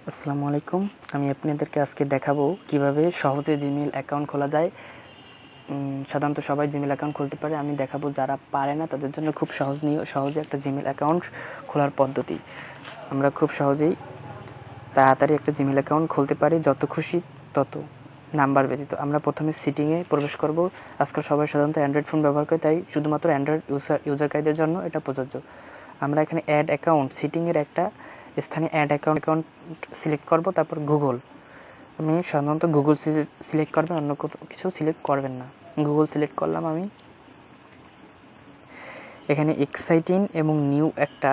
আসসালামু আলাইকুম। আমি আপনাদেরকে আজকে দেখাবো কিভাবে সহজে জিমেইল অ্যাকাউন্ট খোলা যায়। সাধারণত সবাই জিমেইল অ্যাকাউন্ট খুলতে পারে, আমি দেখাবো যারা পারে না তাদের জন্য খুব সহজে একটা জিমেইল অ্যাকাউন্ট খোলার পদ্ধতি। আমরা খুব সহজেই তাড়াতাড়ি একটা জিমেইল অ্যাকাউন্ট খুলতে পারি, যত খুশি তত নাম্বার ব্যতীত। আমরা প্রথমে সেটিংয়ে প্রবেশ করব। আজকাল সবাই সাধারণত অ্যান্ড্রয়েড ফোন ব্যবহার করে, তাই শুধুমাত্র অ্যান্ড্রয়েড ইউজারকারীদের জন্য এটা প্রযোজ্য। আমরা এখানে অ্যাড অ্যাকাউন্ট সেটিংয়ের একটা স্থানে অ্যাড অ্যাকাউন্ট সিলেক্ট করব, তারপর গুগল। আমি সাধারণত গুগল সিলেক্ট করবেন, অন্য কিছু সিলেক্ট করবেন না। গুগল সিলেক্ট করলাম আমি। এখানে এক্সাইটিং এবং নিউ একটা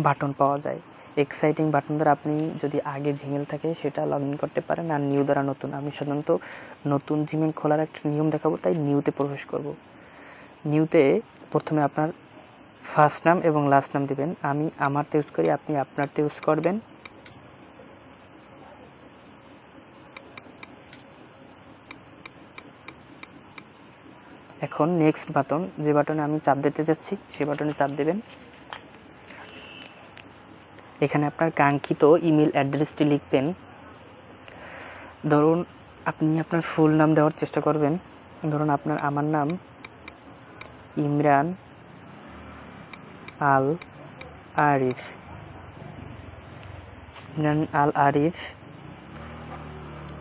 বাটন পাওয়া যায়। এক্সাইটিং বাটন দ্বারা আপনি যদি আগে জিমেল থাকে সেটা লগ ইন করতে পারেন, আর নিউ দ্বারা নতুন। আমি সাধারণত নতুন জিমেল খোলার একটা নিয়ম দেখাবো, তাই নিউতে প্রবেশ করব। নিউতে প্রথমে আপনার ফার্স্ট নাম এবং লাস্ট নাম দিবেন। আমি আমারটা ইউজ করি, আপনি আপনারটা ইউজ করবেন। এখন নেক্সট বাটন, যে বাটনে আমি চাপ দিতে যাচ্ছি সেই বাটনে চাপ দেবেন। এখানে আপনার কাঙ্ক্ষিত ইমেল অ্যাড্রেসটি লিখবেন। ধরুন আপনি আপনার ফুল নাম দেওয়ার চেষ্টা করবেন। ধরুন আমার নাম ইমরান আল আরিফ।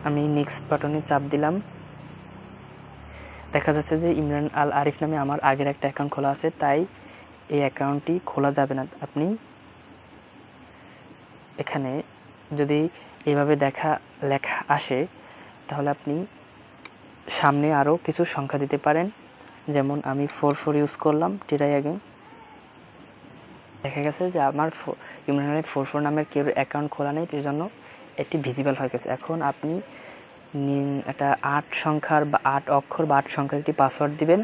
আমি নেক্সট বাটনে চাপ দিলাম। দেখা যাচ্ছে যে ইমরান আল আরিফ নামে আমার আগের একটা অ্যাকাউন্ট খোলা আছে, তাই এই অ্যাকাউন্টটি খোলা যাবে না। আপনি এখানে যদি এইভাবে লেখা আসে, তাহলে আপনি সামনে আরও কিছু সংখ্যা দিতে পারেন। যেমন আমি 44 ইউজ করলাম, ট্রাই অ্যাগেন। দেখা গেছে যে আমার ইমরান আলী 44 নামের কেউ অ্যাকাউন্ট খোলা নেই, সেই জন্য এটি ভিজিবল হয়ে গেছে। এখন আপনি একটা 8 সংখ্যার বা 8 অক্ষর বা 8 সংখ্যার একটি পাসওয়ার্ড দিবেন।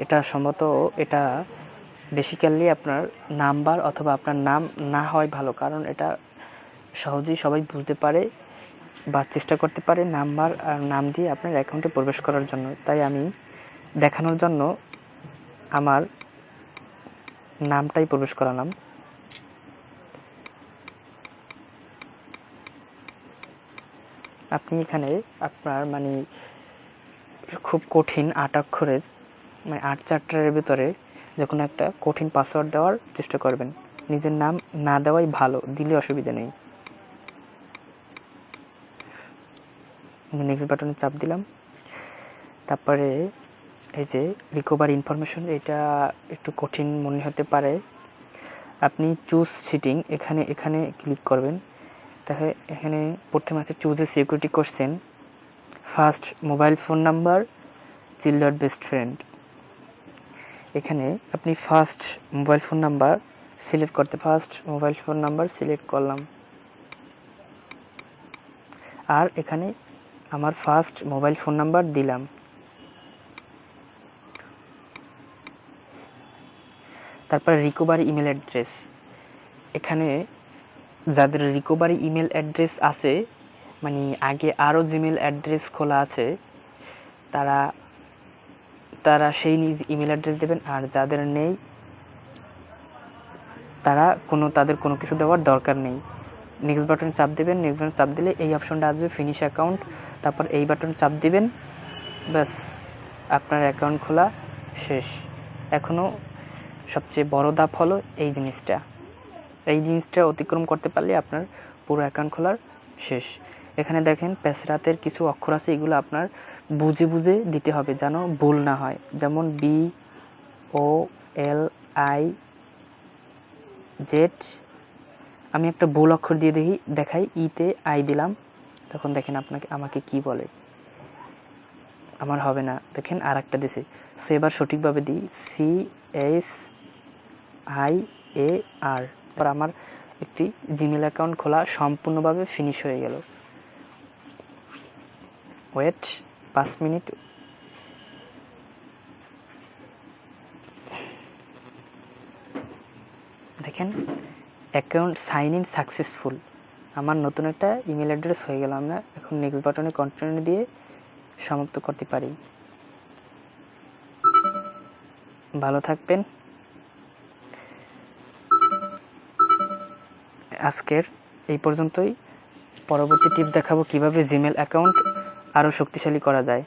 এটা সম্ভবত এটা বেসিক্যালি আপনার নাম্বার অথবা আপনার নাম না হয় ভালো, কারণ এটা সহজেই সবাই বুঝতে পারে বা চেষ্টা করতে পারে নাম্বার আর নাম দিয়ে আপনার অ্যাকাউন্টে প্রবেশ করার জন্য। তাই আমি দেখানোর জন্য আমার নামটাই প্রবেশ করালাম। আপনি এখানে আপনার খুব কঠিন 8 অক্ষরের 8 চ্যাপ্টারের ভিতরে যখন একটা কঠিন পাসওয়ার্ড দেওয়ার চেষ্টা করবেন। নিজের নাম না দেওয়াই ভালো, দিলে অসুবিধা নেই। নেক্সট বাটনে চাপ দিলাম। তারপরে এই যে রিকভার ইনফরমেশন, এটা একটু কঠিন মনে হতে পারে। আপনি চুজ সিটিং এখানে ক্লিক করবেন। তাহলে এখানে প্রথমে আছে choose a security question, first mobile phone number, childhood best friend. এখানে আপনি first mobile phone number select করলাম। আর এখানে আমার ফার্স্ট মোবাইল ফোন নাম্বার দিলাম। তারপরে রিকভারি ইমেল অ্যাড্রেস। এখানে যাদের রিকভারি ইমেল অ্যাড্রেস আছে, আগে আরও জিমেল অ্যাড্রেস খোলা আছে, তারা সেই নিজ ইমেল অ্যাড্রেস দেবেন। আর যাদের নেই তাদের কোনো কিছু দেওয়ার দরকার নেই। নেক্সট বাটনে চাপ দেবেন। নেক্সট বাটনে চাপ দিলে এই অপশনটা আসবে, ফিনিশ অ্যাকাউন্ট। তারপর এই বাটনে চাপ দিবেন, ব্যাস আপনার অ্যাকাউন্ট খোলা শেষ। এখনও সবচেয়ে বড় ধাপ হলো এই জিনিসটা অতিক্রম করতে পারলে আপনার পুরো অ্যাকাউন্ট খোলার শেষ। এখানে দেখেন প্যাসরাতের কিছু অক্ষর আছে, এগুলো আপনার বুঝে বুঝে দিতে হবে যেন ভুল না হয়। যেমন BOLIZ। আমি একটা ভুল অক্ষর দিয়ে দেখাই, ইতে আই দিলাম, তখন দেখেন আমাকে কি বলে। আমার হবে না, দেখেন আর একটা দিছি। সো এবার সঠিকভাবে দিই, CHIAR। আমার একটি জিমেল অ্যাকাউন্ট খোলা সম্পূর্ণভাবে ফিনিশ হয়ে গেল। ওয়েট 5 মিনিট। দেখেন অ্যাকাউন্ট সাইন ইন সাকসেসফুল, আমার নতুন একটা ইমেল অ্যাড্রেস হয়ে গেল। আমরা এখন নেক্সট বাটনে কন্টিনিউ দিয়ে সমাপ্ত করতে পারি। ভালো থাকবেন। আজকের এই পর্যন্তই। পরবর্তী টিপ দেখাবো কিভাবে জিমেল অ্যাকাউন্ট আরো শক্তিশালী করা যায়।